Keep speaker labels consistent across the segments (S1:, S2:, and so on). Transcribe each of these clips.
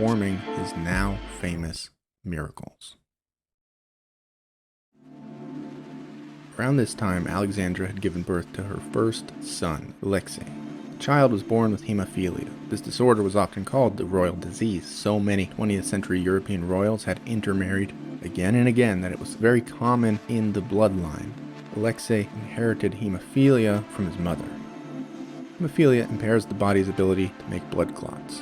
S1: performing his now famous miracles. Around this time, Alexandra had given birth to her first son, Alexei. The child was born with hemophilia. This disorder was often called the royal disease. So many 20th century European royals had intermarried again and again that it was very common in the bloodline. Alexei inherited hemophilia from his mother. Hemophilia impairs the body's ability to make blood clots.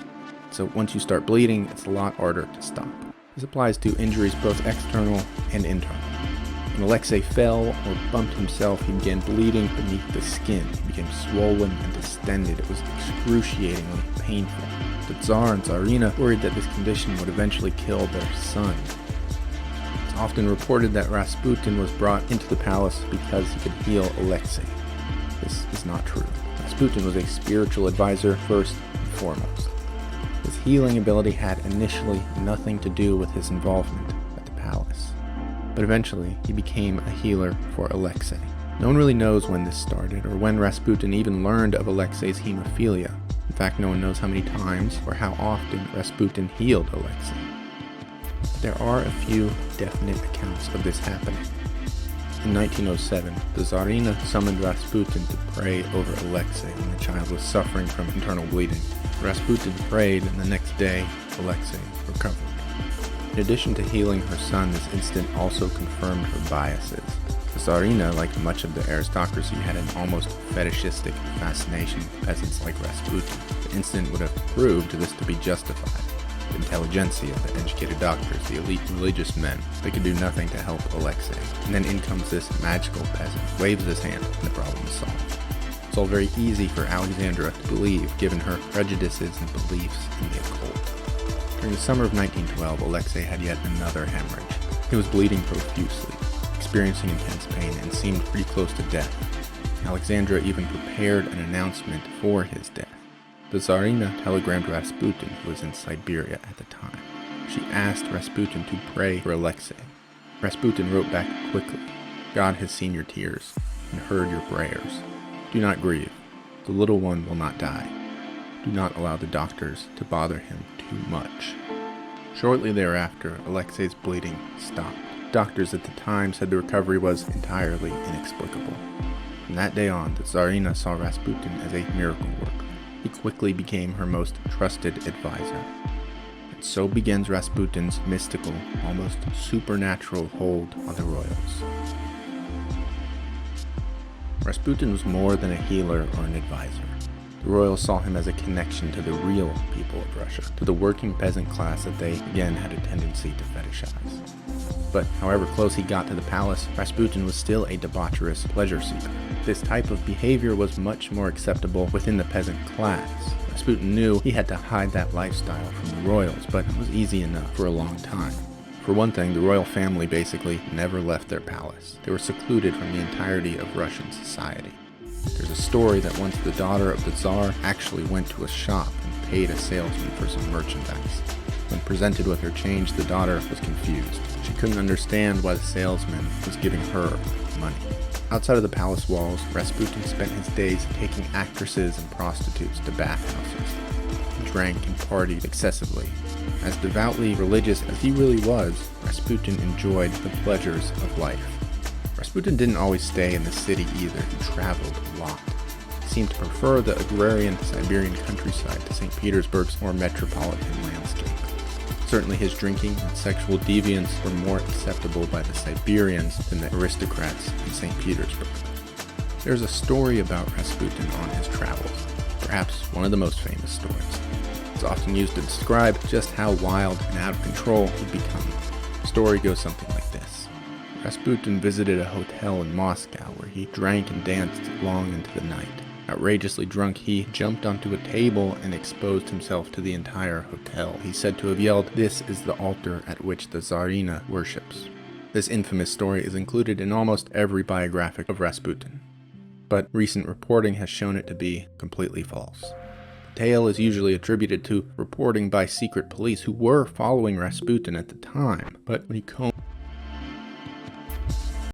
S1: So once you start bleeding, it's a lot harder to stop. This applies to injuries both external and internal. When Alexei fell or bumped himself, he began bleeding beneath the skin. He became swollen and distended. It was excruciatingly painful. The Tsar and Tsarina worried that this condition would eventually kill their son. It's often reported that Rasputin was brought into the palace because he could heal Alexei. This is not true. Rasputin was a spiritual advisor first and foremost. His healing ability had initially nothing to do with his involvement at the palace. But eventually, he became a healer for Alexei. No one really knows when this started, or when Rasputin even learned of Alexei's hemophilia. In fact, no one knows how many times or how often Rasputin healed Alexei. But there are a few definite accounts of this happening. In 1907, the Tsarina summoned Rasputin to pray over Alexei when the child was suffering from internal bleeding. Rasputin prayed, and the next day, Alexei recovered. In addition to healing her son, this incident also confirmed her biases. The Tsarina, like much of the aristocracy, had an almost fetishistic fascination with peasants like Rasputin. The incident would have proved this to be justified. The intelligentsia, the educated doctors, the elite religious men, they could do nothing to help Alexei. And then in comes this magical peasant, waves his hand, and the problem is solved. It's all very easy for Alexandra to believe, given her prejudices and beliefs in the occult. During the summer of 1912, Alexei had yet another hemorrhage. He was bleeding profusely, experiencing intense pain, and seemed pretty close to death. Alexandra even prepared an announcement for his death. The Tsarina telegrammed Rasputin, who was in Siberia at the time. She asked Rasputin to pray for Alexei. Rasputin wrote back quickly, "God has seen your tears and heard your prayers. Do not grieve. The little one will not die. Do not allow the doctors to bother him too much." Shortly thereafter, Alexei's bleeding stopped. Doctors at the time said the recovery was entirely inexplicable. From that day on, the Tsarina saw Rasputin as a miracle worker. He quickly became her most trusted advisor. And so begins Rasputin's mystical, almost supernatural hold on the royals. Rasputin was more than a healer or an advisor. The royals saw him as a connection to the real people of Russia, to the working peasant class that they, again, had a tendency to fetishize. But however close he got to the palace, Rasputin was still a debaucherous pleasure seeker. This type of behavior was much more acceptable within the peasant class. Rasputin knew he had to hide that lifestyle from the royals, but it was easy enough for a long time. For one thing, the royal family basically never left their palace. They were secluded from the entirety of Russian society. There's a story that once the daughter of the Tsar actually went to a shop and paid a salesman for some merchandise. When presented with her change, the daughter was confused. She couldn't understand why the salesman was giving her money. Outside of the palace walls, Rasputin spent his days taking actresses and prostitutes to bathhouses. He drank and partied excessively. As devoutly religious as he really was, Rasputin enjoyed the pleasures of life. Rasputin didn't always stay in the city either. He traveled a lot. He seemed to prefer the agrarian Siberian countryside to St. Petersburg's more metropolitan landscape. Certainly his drinking and sexual deviance were more acceptable by the Siberians than the aristocrats in St. Petersburg. There's a story about Rasputin on his travels, perhaps one of the most famous stories. It's often used to describe just how wild and out of control he'd become. The story goes something like this. Rasputin visited a hotel in Moscow where he drank and danced long into the night. Outrageously drunk, he jumped onto a table and exposed himself to the entire hotel. He's said to have yelled, "This is the altar at which the Tsarina worships." This infamous story is included in almost every biographic of Rasputin, but recent reporting has shown it to be completely false. The tale is usually attributed to reporting by secret police who were following Rasputin at the time, but when you comb